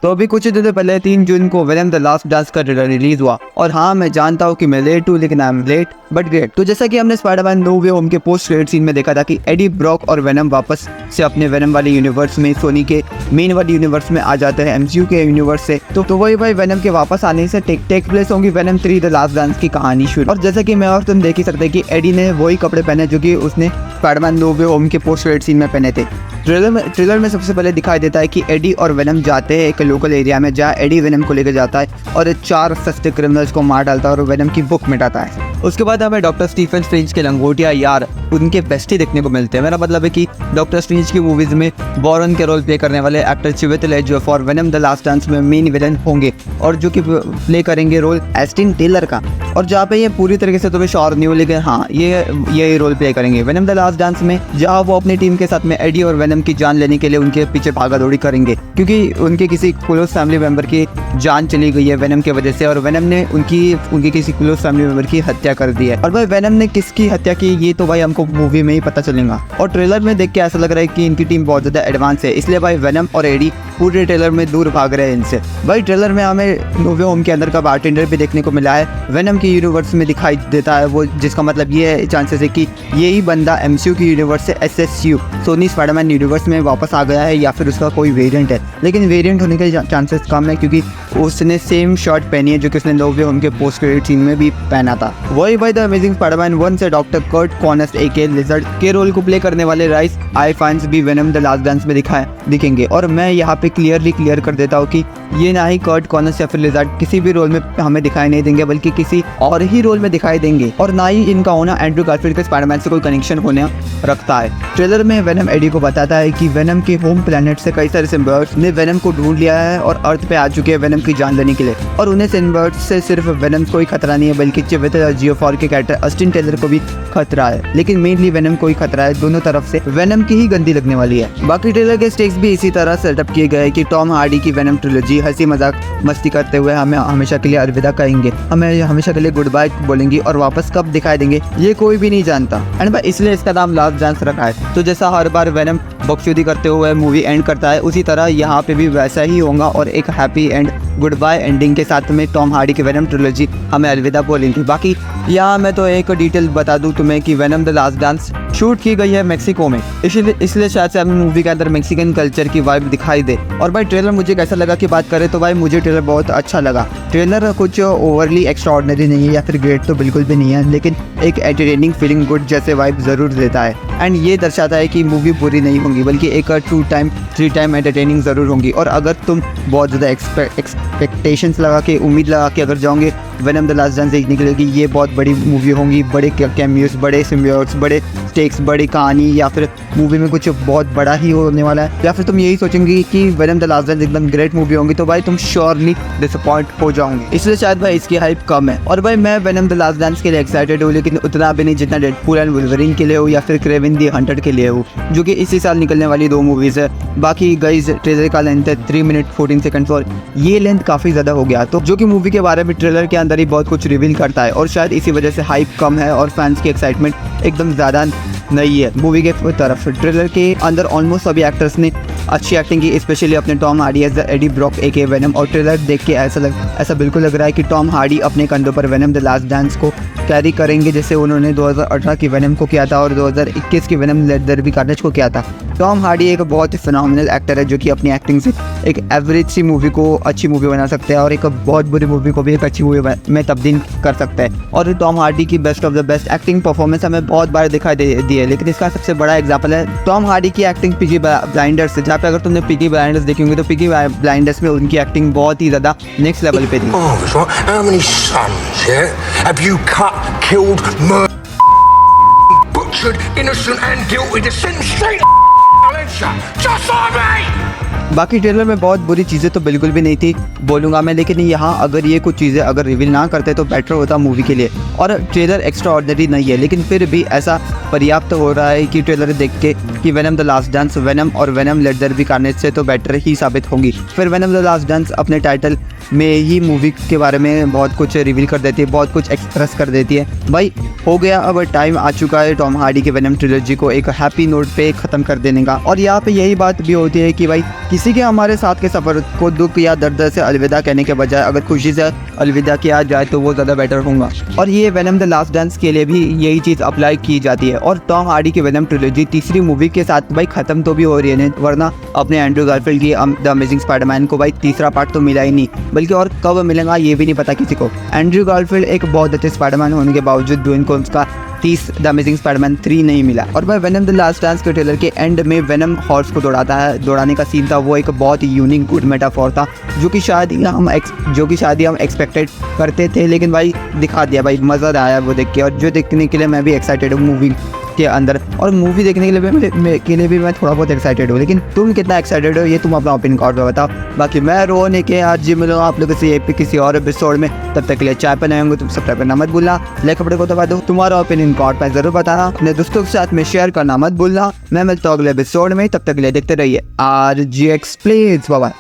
तो अभी कुछ दिनों पहले 3 जून को वेनम द लास्ट डांस का ट्रेलर रिलीज हुआ और हाँ मैं जानता हूँ कि मैं लेट हूँ लेकिन I am late but great. तो जैसा कि हमने स्पाइडरमैन नो वे होम के पोस्ट क्रेडिट सीन में देखा था कि एडी ब्रॉक और वेनम वापस से अपने वेनम वाले यूनिवर्स में सोनी के मेन वाले यूनिवर्स में आ जाते हैं एमसीयू के यूनिवर्स से। तो वही भाई वेनम के वापस आने से टेक प्लेस होंगी वेनम 3 द लास्ट डांस की कहानी शुरू। और जैसा कि मैं और तुम देख ही सकते कि एडी ने वही कपड़े पहने जो कि उसने स्पाइडरमैन नो वे होम के पोस्ट क्रेडिट सीन में पहने थे। ट्रेलर में सबसे पहले दिखाई देता है कि एडी और वेनम जाते हैं एक लोकल एरिया में जहाँ एडी वेनम को लेकर जाता है और 4 सस्ते क्रिमिनल्स को मार डालता है और वेनम की बुक मिटाता है। उसके बाद हमें डॉक्टर स्टीफन स्ट्रेंज के लंगोटिया यार उनके बेस्टी देखने को मिलते हैं। मेरा मतलब है कि डॉक्टर स्ट्रेंज की मूवीज में वॉरन के रोल प्ले करने वाले एक्टर चिवेतल एजोफ और वेनम द लास्ट डांस में मेन विलन होंगे और जो कि प्ले करेंगे रोल एस्टिन टेलर का। और जहाँ पे ये पूरी तरीके से तुम्हें श्योर नहीं हो लेकिन हाँ ये रोल प्ले करेंगे वेनम द लास्ट डांस में, जहाँ वो अपनी टीम के साथ में एडी और वेनम की जान लेने के लिए उनके पीछे भागा दौड़ी करेंगे क्योंकि उनके किसी क्लोज फैमिली मेंबर की जान चली गई है वेनम के वजह से और वेनम ने उनकी किसी क्लोज फैमिली मेंबर की हत्या कर दी है। और भाई वेनम ने किसकी हत्या की ये तो भाई हमको मूवी में ही पता चलेगा। और ट्रेलर में देख के ऐसा लग रहा है कि इनकी टीम बहुत ज्यादा एडवांस है, इसलिए भाई वेनम और एडी पूरे ट्रेलर में दूर भाग रहे हैं इनसे। भाई ट्रेलर में हमें नो वे होम के अंदर का बारटेंडर भी देखने को मिला है, वेनम के यूनिवर्स में दिखाई देता है वो, जिसका मतलब ये है चांसेस है कि यही बंदा एमसीयू की यूनिवर्स से एसएसयू सोनी स्पाइडरमैन यूनिवर्स में वापस आ गया है या फिर उसका कोई वेरिएंट है। लेकिन वेरिएंट होने के चांसेस कम है क्योंकि उसने सेम शर्ट पहनी है जो कि उसने नो वे होम के पोस्ट क्रेडिट सीन में भी पहना था। वही भाई द अमेजिंग स्पाइडरमैन 1 से डॉक्टर कर्ट कॉनर्स एके लिजर्ड के रोल को प्ले करने वाले राइस आइफांस भी वेनम द लास्ट डांस में दिखेंगे। और मैं यहाँ पे क्लियर कर देता हूँ कि ये ना ही कर्ट कॉनर्स या फिर लिजर्ड किसी भी रोल में हमें दिखाई नहीं देंगे बल्कि किसी और ही रोल में दिखाई देंगे और ना ही इनका होना एंड्रू गारफील्ड के स्पाइडरमैन से कोई कनेक्शन होने रखता है। ट्रेलर में वेनम एडी को बताता है कि वेनम के होम प्लैनेट से कई सारे सिम्बायोट्स ने वेनम को ढूंढ लिया है और अर्थ पे आ चुके हैं वेनम की जान लेने के लिए और उन्हें सिम्बायोट्स से सिर्फ वेनम को ही खतरा नहीं है बल्कि चिवेतल एजोफ के कैरेक्टर एस्टिन टेलर को भी खतरा है। लेकिन मेनली वेनम को ही खतरा है, दोनों तरफ से वेनम की ही गंदी लगने वाली है। बाकी ट्रेलर के स्टेक्स भी इसी तरह सेटअप किए गए कि टॉम हार्डी की वेनम ट्रिलॉजी हंसी मजाक मस्ती करते हुए हमें हमेशा के लिए अलविदा कहेंगे, हमें हमेशा के लिए गुड बाय बोलेंगी और वापस कब दिखाई देंगे ये कोई भी नहीं जानता। एंड भाई इसलिए इसका नाम लास्ट डांस रखा है। तो जैसा हर बार वेनम बकचोदी करते हुए मूवी एंड करता है उसी तरह यहाँ पे भी वैसा ही होगा और एक happy and good bye ending के साथ में टॉम हार्डी की वेनम ट्रिलॉजी हमें अलविदा बोलेंगी। बाकी यहाँ मैं तो एक डिटेल बता दूं तुम्हें कि Venom the last dance shoot की गई है मेक्सिको में, इसलिए शायद से हमें मूवी के अंदर मेक्सिकन कल्चर की वाइब दिखाई दे। और भाई ट्रेलर मुझे कैसा लगा की बात करें तो भाई मुझे ट्रेलर बहुत अच्छा लगा। ट्रेलर कुछ ओवरली एक्स्ट्राऑर्डिनरी नहीं है या फिर ग्रेट तो बिल्कुल भी नहीं है, लेकिन एक एंटरटेनिंग फीलिंग गुड जैसे वाइब जरूर देता है एंड ये दर्शाता है कि मूवी बुरी नहीं होगी बल्कि एक 3 टाइम एंटरटेनिंग जरूर होंगी। और अगर तुम बहुत ज़्यादा एक्सपेक्टेशंस लगा के उम्मीद लगा के अगर जाओगे वेनम द लास्ट डांस देखने के लिए कि ये बहुत बड़ी मूवी होंगी, बड़े कैमियोस, बड़े सिम्बायोट्स, बड़े स्टेक्स, बड़ी कहानी या फिर मूवी में कुछ बहुत बड़ा ही होने वाला है या फिर तुम यही सोचेंगे कि वेनम द लास्ट डांस एकदम ग्रेट मूवी होंगी तो भाई तुम श्योरली डिसअपॉइंट हो जाओगे। इसलिए शायद भाई इसकी हाइप कम है। और भाई मैं वेनम द लास्ट डांस के लिए एक्साइटेड हूँ लेकिन उतना भी नहीं जितना डेडपूल एंड वुल्वरीन के लिए हो या फिर क्रेवन द हंटर के लिए हो जो कि इसी साल निकलने वाली 2 मूवीज है। बाकी गाइस ट्रेलर का लेंथ है 3 मिनट 14 सेकंड्स और ये लेंथ काफ़ी ज़्यादा हो गया तो जो कि मूवी के बारे में ट्रेलर के अंदर ही बहुत कुछ रिवील करता है और शायद इसी वजह से हाइप कम है और फैंस की एक्साइटमेंट एकदम ज़्यादा नहीं है मूवी के तरफ। ट्रेलर के अंदर ऑलमोस्ट सभी एक्टर्स ने अच्छी एक्टिंग की, स्पेशली अपने Tom Hardy as the Eddie Brock AKA Venom. और ट्रेलर देख के ऐसा बिल्कुल लग रहा है कि टॉम हार्डी अपने कंधों पर वेनम द लास्ट डांस को कैरी करेंगे जैसे उन्होंने 2018 की वेनम को किया था और 2021 की Venom let there be Carnage को किया था। टॉम हार्डी एक बहुत ही फिनोमिनल एक्टर है जो कि अपनी एक्टिंग से एक एवरेज सी मूवी को अच्छी मूवी बना सकता है और एक बहुत बुरी मूवी को भी एक अच्छी मूवी में तब्दील कर सकता है। और टॉम हार्डी की best of the best acting performance हमें बहुत बार दिखाई दी है, लेकिन इसका सबसे बड़ा एग्जाम्पल है टॉम हार्डी की एक्टिंग पीकी ब्लाइंडर्स, जहाँ पे अगर तुमने पीकी ब्लाइंडर्स देखी होंगी तो पीकी ब्लाइंडर्स में उनकी एक्टिंग बहुत ही ज़्यादा नेक्स्ट लेवल पे थी। How many sons, yeah, have you cut, killed, murdered, butchered, innocent and guilty to send straight just like me? बाकी ट्रेलर में बहुत बुरी चीज़ें तो बिल्कुल भी नहीं थी बोलूँगा मैं, लेकिन यहाँ अगर ये कुछ चीज़ें अगर रिवील ना करते तो बेटर होता मूवी के लिए। और ट्रेलर एक्स्ट्रा ऑर्डिनरी नहीं है लेकिन फिर भी ऐसा पर्याप्त हो रहा है कि ट्रेलर देख के कि Venom the last dance Venom और Venom let there be carnage से तो बेटर ही साबित होंगी। फिर वेनम द लास्ट डांस अपने टाइटल में ही मूवी के बारे में बहुत कुछ रिवील कर देती है, बहुत कुछ एक्सप्रेस कर देती है। भाई हो गया, अब टाइम आ चुका है टॉम हार्डी के वेनम ट्रिलॉजी को एक हैप्पी नोट पे ख़त्म कर देने का। और और यहाँ पे यही बात भी होती है कि भाई किसी के हमारे साथ के सफ़र को दुख या दर्द से अलविदा कहने के बजाय अगर खुशी से अलविदा किया जाए तो वो ज़्यादा बेटर होगा। और ये वेनम द लास्ट डांस के लिए भी यही चीज़ अप्लाई की जाती है। और टॉम हार्डी की वेनम ट्रिलॉजी तीसरी मूवी के साथ भाई ख़त्म तो भी हो रही है, वरना अपने एंड्रू गारफील्ड की द अमेजिंग स्पाइडरमैन को भाई तीसरा पार्ट तो मिला ही नहीं, बल्कि और कब मिलेगा ये भी नहीं पता किसी को। एंड्रू गारफील्ड एक बहुत अच्छे स्पाइडरमैन होने के बावजूद भी उनको उसका द अमेजिंग स्पाइडरमैन 3 नहीं मिला। और भाई वेनम द लास्ट डांस के ट्रेलर के एंड में वेनम हॉर्स को दौड़ाने का सीन था, वो एक बहुत ही यूनिक गुड मेटाफोर था जो कि शायद हम एक्सपेक्टेड करते थे, लेकिन भाई दिखा दिया भाई, मज़ा आया वो देख के। और जो देखने के लिए मैं भी एक्साइटेड हूँ मूवी के अंदर, और मूवी देखने के लिए भी मैं थोड़ा बहुत एक्साइटेड हूँ। लेकिन तुम कितना एक्साइटेड हो ये तुम अपना ओपिनियन कमेंट में बताओ। बाकी मैं रोने के आज जी मिलूँगा आप लोगों से किसी और एपिसोड में, तब तक के लिए चाय पे आएंगे, तुम सब्सक्राइब करना मत भूलना, लाइक कपड़े को दबा दो, तुम्हारा ओपिनियन कमेंट में जरूर बताना, अपने दोस्तों के साथ में शेयर करना मत भूलना। मैं मिलता हूँ अगले एपिसोड में, तब तक के लिए देखते रहिए RG एक्सप्लेन्स। Bye bye.